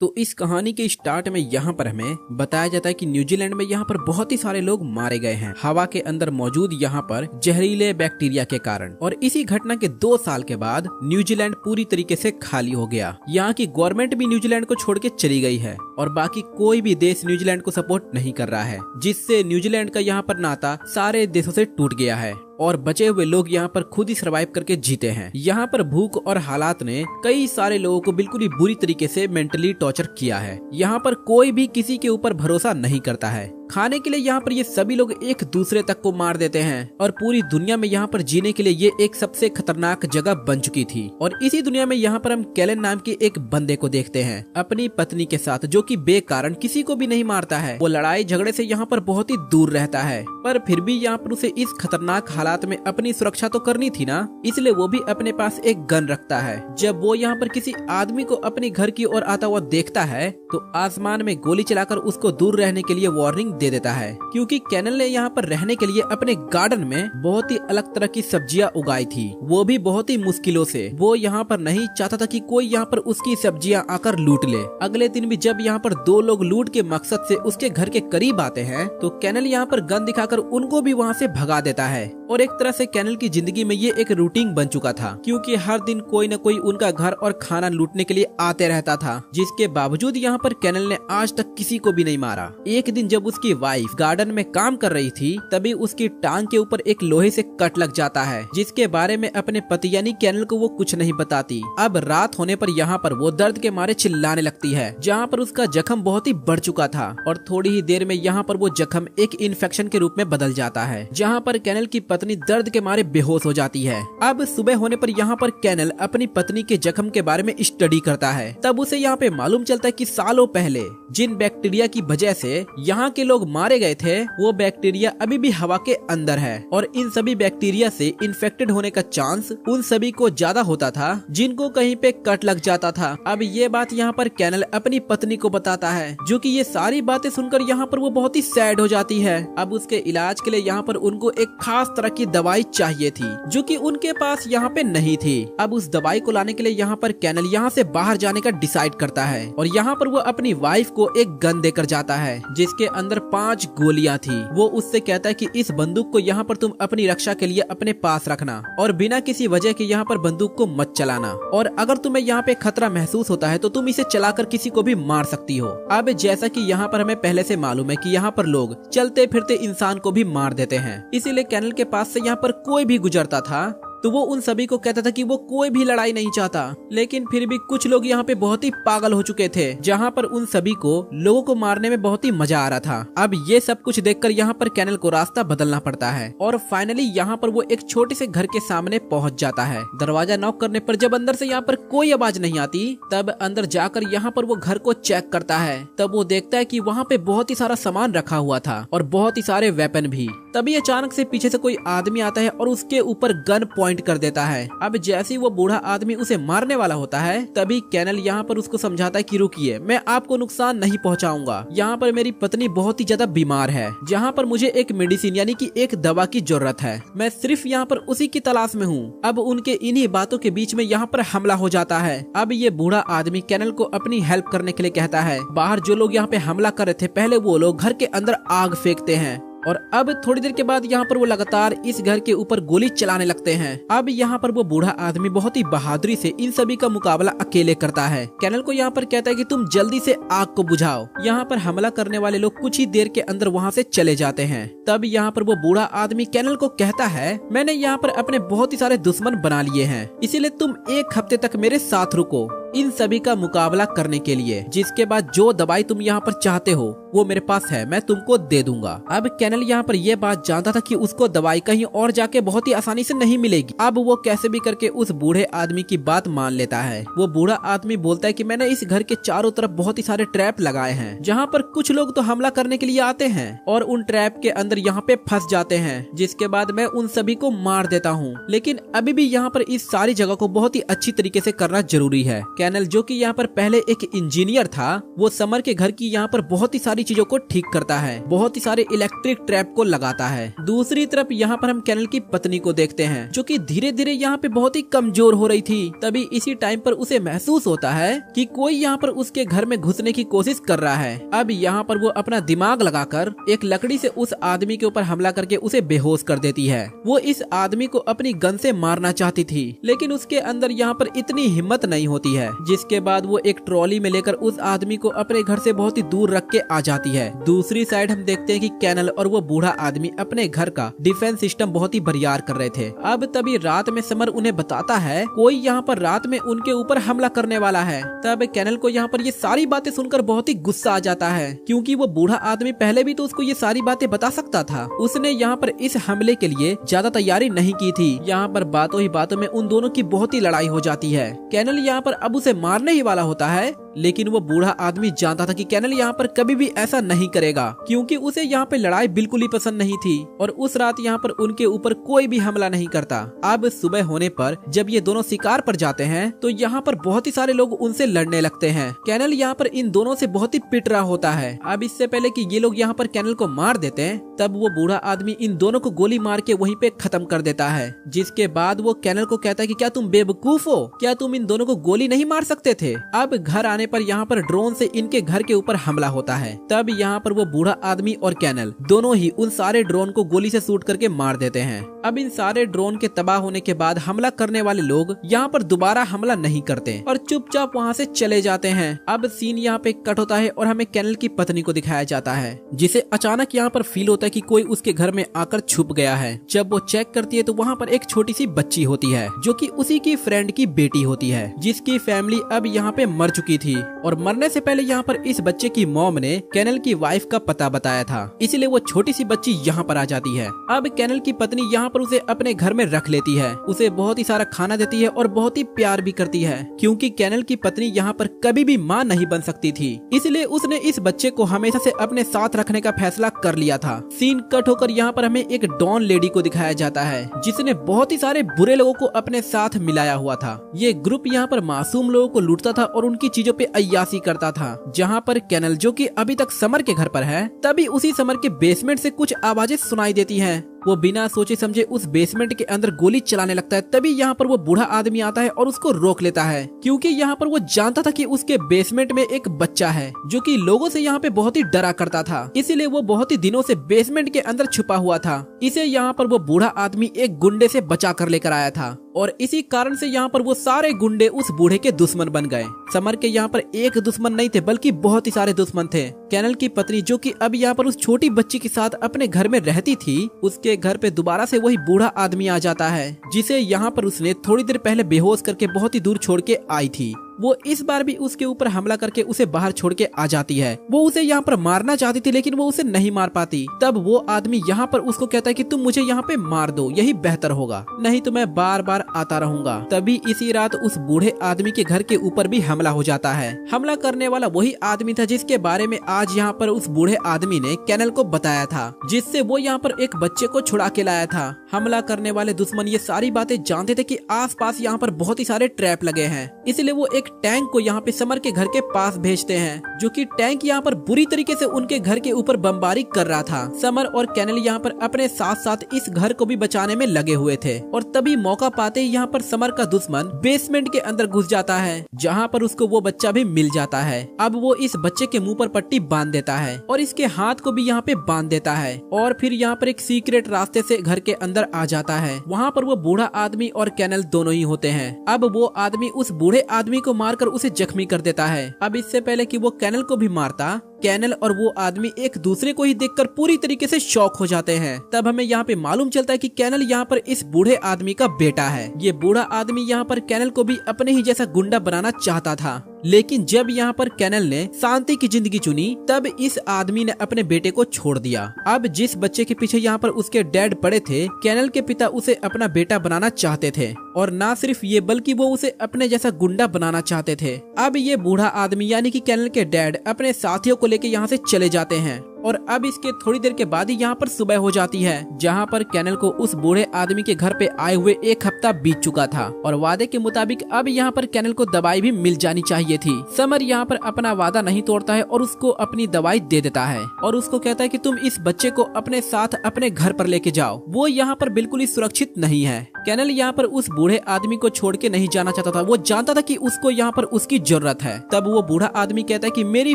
तो इस कहानी के स्टार्ट में यहाँ पर हमें बताया जाता है कि न्यूजीलैंड में यहाँ पर बहुत ही सारे लोग मारे गए हैं हवा के अंदर मौजूद यहाँ पर जहरीले बैक्टीरिया के कारण। और इसी घटना के 2 साल के बाद न्यूजीलैंड पूरी तरीके से खाली हो गया। यहाँ की गवर्नमेंट भी न्यूजीलैंड को छोड़ के चली गई है और बाकी कोई भी देश न्यूजीलैंड को सपोर्ट नहीं कर रहा है, जिससे न्यूजीलैंड का यहाँ पर नाता सारे देशों से टूट गया है और बचे हुए लोग यहाँ पर खुद ही सरवाइव करके जीते हैं। यहाँ पर भूख और हालात ने कई सारे लोगों को बिल्कुल ही बुरी तरीके से मेंटली टॉर्चर किया है। यहाँ पर कोई भी किसी के ऊपर भरोसा नहीं करता है। खाने के लिए यहाँ पर ये सभी लोग एक दूसरे तक को मार देते हैं और पूरी दुनिया में यहाँ पर जीने के लिए ये एक सबसे खतरनाक जगह बन चुकी थी। और इसी दुनिया में यहाँ पर हम कैलन नाम के एक बंदे को देखते हैं अपनी पत्नी के साथ, जो कि बेकारण किसी को भी नहीं मारता है। वो लड़ाई झगड़े से यहाँ पर बहुत ही दूर रहता है, पर फिर भी यहाँ पर उसे इस खतरनाक हालात में अपनी सुरक्षा तो करनी थी ना, इसलिए वो भी अपने पास एक गन रखता है। जब वो यहाँ पर किसी आदमी को अपने घर की ओर आता हुआ देखता है तो आसमान में गोली चलाकर उसको दूर रहने के लिए वार्निंग दे देता है, क्योंकि कैनल ने यहाँ पर रहने के लिए अपने गार्डन में बहुत ही अलग तरह की सब्जियां उगाई थी, वो भी बहुत ही मुश्किलों से। वो यहाँ पर नहीं चाहता था कि कोई यहाँ पर उसकी सब्जियां आकर लूट ले। अगले दिन भी जब यहाँ पर 2 लोग लूट के मकसद से उसके घर के करीब आते हैं तो कैनल यहाँ पर गन दिखाकर उनको भी वहाँ से भगा देता है। और एक तरह से कैनल की जिंदगी में ये एक रूटीन बन चुका था, क्योंकि हर दिन कोई न कोई उनका घर और खाना लूटने के लिए आते रहता था। जिसके बावजूद यहाँ पर कैनल ने आज तक किसी को भी नहीं मारा। एक दिन जब उसकी वाइफ गार्डन में काम कर रही थी तभी उसकी टांग के ऊपर एक लोहे से कट लग जाता है, जिसके बारे में अपने पति यानी कैनल को वो कुछ नहीं बताती। अब रात होने पर यहाँ पर वो दर्द के मारे चिल्लाने लगती है, जहाँ पर उसका जख्म बहुत ही बढ़ चुका था और थोड़ी ही देर में यहाँ पर वो जख्म एक इन्फेक्शन के रूप में बदल जाता है, जहाँ पर कैनल की पत्नी दर्द के मारे बेहोश हो जाती है। अब सुबह होने पर यहाँ पर कैनल अपनी पत्नी के जख्म के बारे में स्टडी करता है। तब उसे यहाँ पे मालूम चलता है कि सालों पहले जिन बैक्टीरिया की वजह से यहाँ के लोग मारे गए थे वो बैक्टीरिया अभी भी हवा के अंदर है और इन सभी बैक्टीरिया से इन्फेक्टेड होने का चांस उन सभी को ज्यादा होता था जिनको कहीं पे कट लग जाता था। अब ये बात यहाँ पर कैनल अपनी पत्नी को बताता है, जो कि ये सारी बातें सुनकर यहाँ पर वो बहुत ही सैड हो जाती है। अब उसके इलाज के लिए यहाँ पर उनको एक खास तरह की दवाई चाहिए थी, जो कि उनके पास यहाँ पे नहीं थी। अब उस दवाई को लाने के लिए यहाँ पर कैनल यहाँ से बाहर जाने का डिसाइड करता है और यहाँ पर वो अपनी वाइफ को एक गन देकर जाता है जिसके अंदर 5 गोलियां थी। वो उससे कहता है कि इस बंदूक को यहाँ पर तुम अपनी रक्षा के लिए अपने पास रखना और बिना किसी वजह के यहाँ पर बंदूक को मत चलाना, और अगर तुम्हें यहाँ पे खतरा महसूस होता है तो तुम इसे चलाकर किसी को भी मार सकती हो। अब जैसा कि यहाँ पर हमें पहले से मालूम है कि यहाँ पर लोग चलते फिरते इंसान को भी मार देते हैं, इसीलिए कैनल के पास से यहाँ पर कोई भी गुजरता था तो वो उन सभी को कहता था कि वो कोई भी लड़ाई नहीं चाहता। लेकिन फिर भी कुछ लोग यहाँ पे बहुत ही पागल हो चुके थे, जहाँ पर उन सभी को लोगों को मारने में बहुत ही मजा आ रहा था। अब ये सब कुछ देखकर यहाँ पर कैनल को रास्ता बदलना पड़ता है और फाइनली यहाँ पर वो एक छोटे से घर के सामने पहुँच जाता है। दरवाजा नॉक करने पर जब अंदर से यहाँ पर कोई आवाज नहीं आती तब अंदर जाकर यहाँ पर वो घर को चेक करता है। तब वो देखता है कि वहाँ पे बहुत ही सारा सामान रखा हुआ था और बहुत ही सारे वेपन भी। तभी अचानक से पीछे से कोई आदमी आता है और उसके ऊपर गन पॉइंट कर देता है। अब जैसे ही वो बूढ़ा आदमी उसे मारने वाला होता है तभी कैनल यहाँ पर उसको समझाता है कि रुकिए, मैं आपको नुकसान नहीं पहुँचाऊंगा। यहाँ पर मेरी पत्नी बहुत ही ज्यादा बीमार है, जहाँ पर मुझे एक मेडिसिन यानी कि एक दवा की जरूरत है। मैं सिर्फ यहाँ पर उसी की तलाश में हूँ। अब उनके इन्हीं बातों के बीच में यहाँ पर हमला हो जाता है। अब ये बूढ़ा आदमी कैनल को अपनी हेल्प करने के लिए कहता है। बाहर जो लोग यहाँ पे हमला कर रहे थे पहले वो लोग घर के अंदर आग फेंकते हैं और अब थोड़ी देर के बाद यहाँ पर वो लगातार इस घर के ऊपर गोली चलाने लगते हैं। अब यहाँ पर वो बूढ़ा आदमी बहुत ही बहादुरी से इन सभी का मुकाबला अकेले करता है। कैनल को यहाँ पर कहता है कि तुम जल्दी से आग को बुझाओ। यहाँ पर हमला करने वाले लोग कुछ ही देर के अंदर वहाँ से चले जाते हैं। तब यहाँ पर वो बूढ़ा आदमी कैनल को कहता है, मैंने यहाँ पर अपने बहुत ही सारे दुश्मन बना लिए हैं, इसीलिए तुम 1 हफ्ते तक मेरे साथ रुको इन सभी का मुकाबला करने के लिए। जिसके बाद जो दवाई तुम यहाँ पर चाहते हो वो मेरे पास है, मैं तुमको दे दूंगा। अब कैनल यहाँ पर ये बात जानता था कि उसको दवाई कहीं और जाके बहुत ही आसानी से नहीं मिलेगी। अब वो कैसे भी करके उस बूढ़े आदमी की बात मान लेता है। वो बूढ़ा आदमी बोलता है कि मैंने इस घर के चारों तरफ बहुत ही सारे ट्रैप लगाए हैं, जहाँ पर कुछ लोग तो हमला करने के लिए आते हैं और उन ट्रैप के अंदर यहाँ पे फंस जाते हैं, जिसके बाद मैं उन सभी को मार देता हूँ। लेकिन अभी भी यहाँ पर इस सारी जगह को बहुत ही अच्छी तरीके से करना जरूरी है। कैनल जो कि यहाँ पर पहले एक इंजीनियर था, वो समर के घर की यहाँ पर बहुत ही सारी चीजों को ठीक करता है, बहुत ही सारे इलेक्ट्रिक ट्रैप को लगाता है। दूसरी तरफ यहाँ पर हम कैनल की पत्नी को देखते हैं जो कि धीरे धीरे यहाँ पे बहुत ही कमजोर हो रही थी। तभी इसी टाइम पर उसे महसूस होता है कि कोई यहाँ पर उसके घर में घुसने की कोशिश कर रहा है। अब यहाँ पर वो अपना दिमाग लगाकर एक लकड़ी से उस आदमी के ऊपर हमला करके उसे बेहोश कर देती है। वो इस आदमी को अपनी गन से मारना चाहती थी, लेकिन उसके अंदर यहाँ पर इतनी हिम्मत नहीं होती है, जिसके बाद वो एक ट्रॉली में लेकर उस आदमी को अपने घर से बहुत ही दूर रख के आ जाती है। दूसरी साइड हम देखते हैं कि कैनल और वो बूढ़ा आदमी अपने घर का डिफेंस सिस्टम बहुत ही बरियार कर रहे थे। अब तभी रात में समर उन्हें बताता है कोई यहाँ पर रात में उनके ऊपर हमला करने वाला है। तब कैनल को यहाँ पर ये सारी बातें सुनकर बहुत ही गुस्सा आ जाता है, क्योंकि वो बूढ़ा आदमी पहले भी तो उसको ये सारी बातें बता सकता था। उसने यहाँ पर इस हमले के लिए ज्यादा तैयारी नहीं की थी। यहाँ पर बातों ही बातों में उन दोनों की बहुत ही लड़ाई हो जाती है। कैनल यहाँ पर अब उसे मारने ही वाला होता है, लेकिन वो बूढ़ा आदमी जानता था कि कैनल यहाँ पर कभी भी ऐसा नहीं करेगा, क्योंकि उसे यहाँ पे लड़ाई बिल्कुल ही पसंद नहीं थी और उस रात यहाँ पर उनके ऊपर कोई भी हमला नहीं करता। अब सुबह होने पर जब ये दोनों शिकार पर जाते हैं तो यहाँ पर बहुत ही सारे लोग उनसे लड़ने लगते हैं। कैनल यहाँ पर इन दोनों से बहुत ही पिट रहा होता है। अब इससे पहले कि ये लोग यहाँ पर कैनल को मार देते हैं, तब वो बूढ़ा आदमी इन दोनों को गोली मार के वहीं पे खत्म कर देता है। जिसके बाद वो कैनल को कहता है कि क्या तुम बेवकूफ हो, क्या तुम इन दोनों को गोली नहीं मार सकते थे। अब घर आने पर यहाँ पर ड्रोन से इनके घर के ऊपर हमला होता है। तब यहाँ पर वो बूढ़ा आदमी और कैनल दोनों ही उन सारे ड्रोन को गोली से शूट करके मार देते हैं। अब इन सारे ड्रोन के तबाह होने के बाद हमला करने वाले लोग यहाँ पर दोबारा हमला नहीं करते और चुपचाप वहाँ से चले जाते हैं। अब सीन यहाँ पे कट होता है और हमें कैनल की पत्नी को दिखाया जाता है, जिसे अचानक यहाँ पर फील होता है कि कोई उसके घर में आकर छुप गया है। जब वो चेक करती है तो वहाँ पर एक छोटी सी बच्ची होती है जो कि उसी की फ्रेंड की बेटी होती है, जिसकी फैमिली अब यहाँ पे मर चुकी थी और मरने से पहले यहाँ पर इस बच्चे की मॉम ने कैनल की वाइफ का पता बताया था, इसलिए वो छोटी सी बच्ची यहाँ पर आ जाती है। अब कैनल की पत्नी यहाँ पर उसे अपने घर में रख लेती है, उसे बहुत ही सारा खाना देती है और बहुत ही प्यार भी करती है, क्योंकि कैनल की पत्नी यहाँ पर कभी भी माँ नहीं बन सकती थी, इसलिए उसने इस बच्चे को हमेशा से अपने साथ रखने का फैसला कर लिया था। सीन कट होकर यहाँ पर हमें एक डॉन लेडी को दिखाया जाता है, जिसने बहुत ही सारे बुरे लोगों को अपने साथ मिलाया हुआ था। ये ग्रुप यहाँ पर मासूम लोगों को लूटता था और उनकी चीजों पे अय्यासी करता था। जहाँ पर कैनल जो कि अभी तक समर के घर पर है, तभी उसी समर के बेसमेंट से कुछ आवाजें सुनाई देती हैं। वो बिना सोचे समझे उस बेसमेंट के अंदर गोली चलाने लगता है। तभी यहाँ पर वो बूढ़ा आदमी आता है और उसको रोक लेता है, क्योंकि यहाँ पर वो जानता था कि उसके बेसमेंट में एक बच्चा है जो कि लोगों से यहाँ पे बहुत ही डरा करता था, इसीलिए वो बहुत ही दिनों से बेसमेंट के अंदर छुपा हुआ था। इसे यहाँ पर वो बूढ़ा आदमी एक गुंडे से बचा कर लेकर आया था और इसी कारण से यहाँ पर वो सारे गुंडे उस बूढ़े के दुश्मन बन गए। समर के यहाँ पर एक दुश्मन नहीं थे, बल्कि बहुत ही सारे दुश्मन थे। कैनल की पत्नी जो कि अब यहाँ पर उस छोटी बच्ची के साथ अपने घर में रहती थी, उसके घर पे दोबारा से वही बूढ़ा आदमी आ जाता है, जिसे यहाँ पर उसने थोड़ी देर पहले बेहोश करके बहुत ही दूर छोड़ के आई थी। वो इस बार भी उसके ऊपर हमला करके उसे बाहर छोड़ के आ जाती है। वो उसे यहाँ पर मारना चाहती थी, लेकिन वो उसे नहीं मार पाती। तब वो आदमी यहाँ पर उसको कहता है कि तुम मुझे यहाँ पे मार दो, यही बेहतर होगा, नहीं तो मैं बार बार आता रहूंगा। तभी इसी रात उस बूढ़े आदमी के घर के ऊपर भी हमला हो जाता है। हमला करने वाला वही आदमी था जिसके बारे में आज यहाँ पर उस बूढ़े आदमी ने कैनल को बताया था, जिससे वो यहाँ पर एक बच्चे को छुड़ा के लाया था। हमला करने वाले दुश्मन ये सारी बातें जानते थे कि आसपास यहाँ पर बहुत ही सारे ट्रैप लगे हैं, इसलिए वो एक टैंक को यहाँ पे समर के घर के पास भेजते हैं, जो कि टैंक यहाँ पर बुरी तरीके से उनके घर के ऊपर बमबारी कर रहा था। समर और कैनल यहाँ पर अपने साथ साथ इस घर को भी बचाने में लगे हुए थे और तभी मौका पाते ही यहाँ पर समर का दुश्मन बेसमेंट के अंदर घुस जाता है, जहाँ पर उसको वो बच्चा भी मिल जाता है। अब वो इस बच्चे के मुंह पर पट्टी बांध देता है और इसके हाथ को भी यहाँ पे बांध देता है और फिर यहाँ पर एक सीक्रेट रास्ते से घर के अंदर आ जाता है। वहाँ पर वो बूढ़ा आदमी और कैनल दोनों ही होते हैं। अब वो आदमी उस बूढ़े आदमी को मारकर उसे जख्मी कर देता है। अब इससे पहले कि वो कैनल को भी मारता, कैनल और वो आदमी एक दूसरे को ही देखकर पूरी तरीके से शॉक हो जाते हैं। तब हमें यहाँ पे मालूम चलता है कि कैनल यहाँ पर इस बूढ़े आदमी का बेटा है। ये बूढ़ा आदमी यहाँ पर कैनल को भी अपने ही जैसा गुंडा बनाना चाहता था, लेकिन जब यहाँ पर कैनल ने शांति की जिंदगी चुनी, तब इस आदमी ने अपने बेटे को छोड़ दिया। अब जिस बच्चे के पीछे यहाँ पर उसके डैड पड़े थे, कैनल के पिता उसे अपना बेटा बनाना चाहते थे और ना सिर्फ ये बल्कि वो उसे अपने जैसा गुंडा बनाना चाहते थे। अब ये बूढ़ा आदमी यानी कि कैनल के डैड अपने साथियों को लेके यहाँ से चले जाते हैं और अब इसके थोड़ी देर के बाद ही यहाँ पर सुबह हो जाती है, जहाँ पर कैनल को उस बूढ़े आदमी के घर पे आए हुए 1 हफ्ता बीत चुका था और वादे के मुताबिक अब यहाँ पर कैनल को दवाई भी मिल जानी चाहिए थी। समर यहाँ पर अपना वादा नहीं तोड़ता है और उसको अपनी दवाई दे देता है और उसको कहता है कि तुम इस बच्चे को अपने साथ अपने घर पर लेके जाओ, वो यहाँ पर बिल्कुल ही सुरक्षित नहीं है। कैनल यहाँ पर उस बूढ़े आदमी को छोड़ के नहीं जाना चाहता था, वो जानता था कि उसको यहाँ पर उसकी जरूरत है। तब वो बूढ़ा आदमी कहता है कि मेरी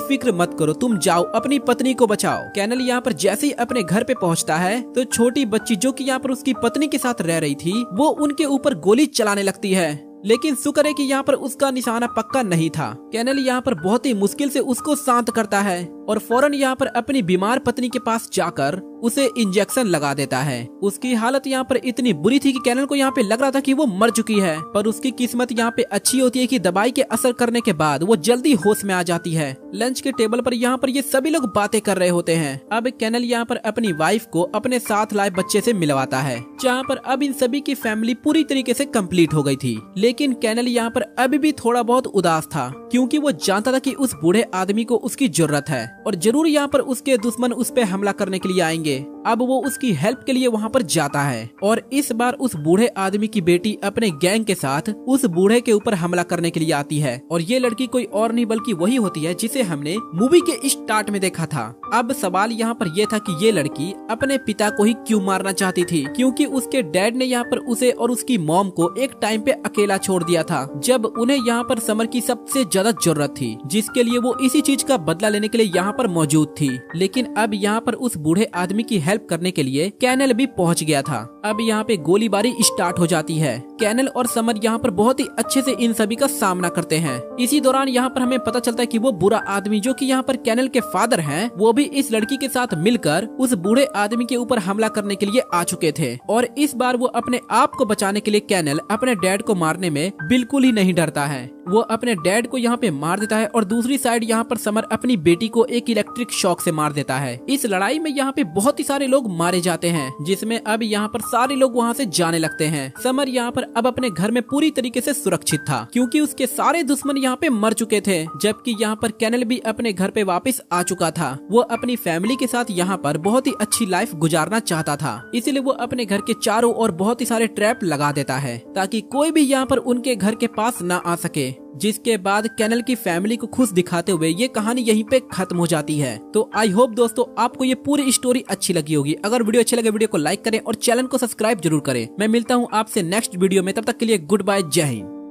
फिक्र मत करो, तुम जाओ अपनी पत्नी को बचाओ। कैनल यहाँ पर जैसे ही अपने घर पे पहुँचता है तो छोटी बच्ची जो कि यहाँ पर उसकी पत्नी के साथ रह रही थी वो उनके ऊपर गोली चलाने लगती है, लेकिन शुक्र है कि यहाँ पर उसका निशाना पक्का नहीं था। कैनल यहाँ पर बहुत ही मुश्किल से उसको शांत करता है और फौरन यहाँ पर अपनी बीमार पत्नी के पास जाकर उसे इंजेक्शन लगा देता है। उसकी हालत यहाँ पर इतनी बुरी थी कि कैनल को यहाँ पे लग रहा था कि वो मर चुकी है, पर उसकी किस्मत यहाँ पे अच्छी होती है कि दवाई के असर करने के बाद वो जल्दी होश में आ जाती है। लंच के टेबल पर यहाँ पर ये सभी लोग बातें कर रहे होते हैं। अब कैनल यहाँ पर अपनी वाइफ को अपने साथ लाए बच्चे से मिलवाता है, जहाँ पर अब इन सभी की फैमिली पूरी तरीके से कंप्लीट हो गई थी। लेकिन कैनल यहाँ पर अभी भी थोड़ा बहुत उदास था, क्योंकि वो जानता था कि उस बूढ़े आदमी को उसकी जरूरत है और जरूर यहाँ पर उसके दुश्मन उस पे हमला करने के लिए आएंगे। अब वो उसकी हेल्प के लिए वहाँ पर जाता है और इस बार उस बूढ़े आदमी की बेटी अपने गैंग के साथ उस बूढ़े के ऊपर हमला करने के लिए आती है और ये लड़की कोई और नहीं बल्कि वही होती है जिसे हमने मूवी के स्टार्ट में देखा था। अब सवाल यहाँ पर यह था कि ये लड़की अपने पिता को ही क्यों मारना चाहती थी, क्योंकि उसके डैड ने यहाँ पर उसे और उसकी मॉम को एक टाइम पे अकेला छोड़ दिया था जब उन्हें यहाँ पर समर की सबसे ज्यादा जरूरत थी, जिसके लिए वो इसी चीज का बदला लेने के लिए यहाँ पर मौजूद थी। लेकिन अब यहाँ पर उस बूढ़े आदमी की हेल्प करने के लिए कैनल भी पहुंच गया था। अब यहाँ पे गोलीबारी स्टार्ट हो जाती है। कैनल और समर यहाँ पर बहुत ही अच्छे से इन सभी का सामना करते हैं। इसी दौरान यहाँ पर हमें पता चलता है कि वो बुरा आदमी जो कि यहाँ पर कैनल के फादर हैं, वो भी इस लड़की के साथ मिलकर उस बूढ़े आदमी के ऊपर हमला करने के लिए आ चुके थे और इस बार वो अपने आप को बचाने के लिए कैनल अपने डैड को मारने में बिल्कुल ही नहीं डरता है। वो अपने डैड को यहाँ पे मार देता है और दूसरी साइड यहाँ पर समर अपनी बेटी को एक इलेक्ट्रिक शॉक से मार देता है। इस लड़ाई में यहाँ पे बहुत ही सारे लोग मारे जाते हैं, जिसमें अब यहाँ पर सारे लोग वहाँ से जाने लगते हैं। समर यहाँ पर अब अपने घर में पूरी तरीके से सुरक्षित था, क्योंकि उसके सारे दुश्मन यहाँ पे मर चुके थे, जबकि यहाँ पर कैनल भी अपने घर पे वापस आ चुका था। वो अपनी फैमिली के साथ यहाँ पर बहुत ही अच्छी लाइफ गुजारना चाहता था, इसीलिए वो अपने घर के चारों ओर बहुत ही सारे ट्रैप लगा देता है ताकि कोई भी यहाँ पर उनके घर के पास न आ सके। जिसके बाद कैनल की फैमिली को खुश दिखाते हुए ये कहानी यहीं पे खत्म हो जाती है। तो आई होप दोस्तों आपको ये पूरी स्टोरी अच्छी लगी होगी। अगर वीडियो अच्छी लगे वीडियो को लाइक करें और चैनल को सब्सक्राइब जरूर करें। मैं मिलता हूँ आपसे नेक्स्ट वीडियो में, तब तक के लिए गुड बाय, जय हिंद।